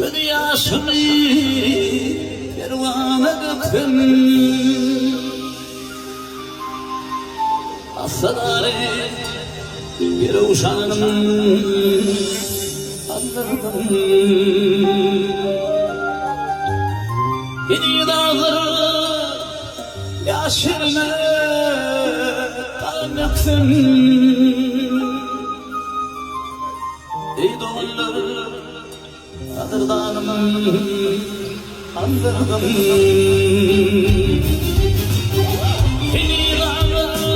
Göz yaşımı kervan ettim, Asadaret bir uşağının aldırdım. Yedi dağları yaşırına kalmaktım. Ey doğulları adırdanımın aldırdım. Yedi dağları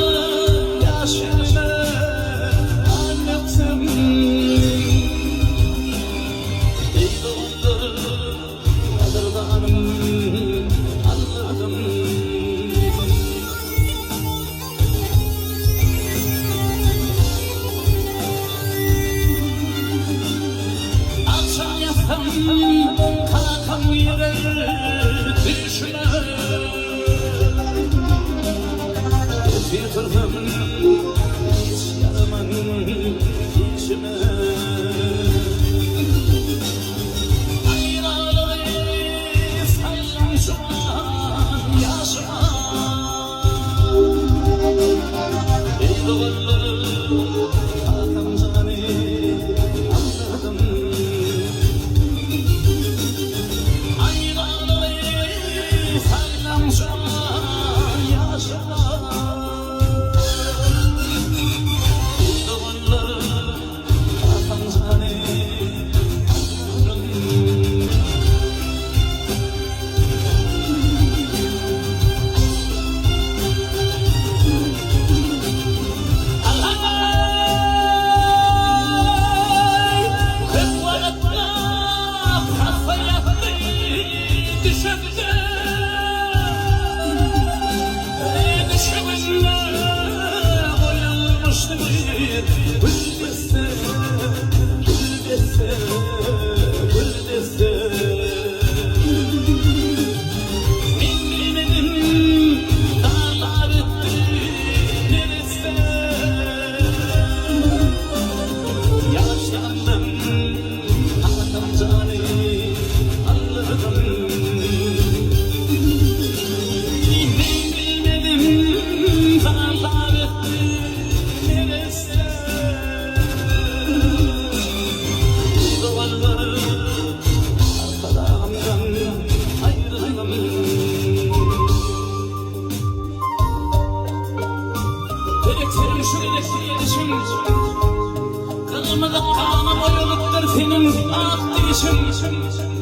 yaşırına kalmaktım. Ey doğulları adırdanımın aldırdım. Kalkam yere düşme, bitirdim hiç yaramın içime. Ayralı sallan şu an yaşıma. Ey doğulları kalkam zani aldırdım. Elektriğim şu elektriğe düşün, kırmızı kana boyalıktır senin ak dişin.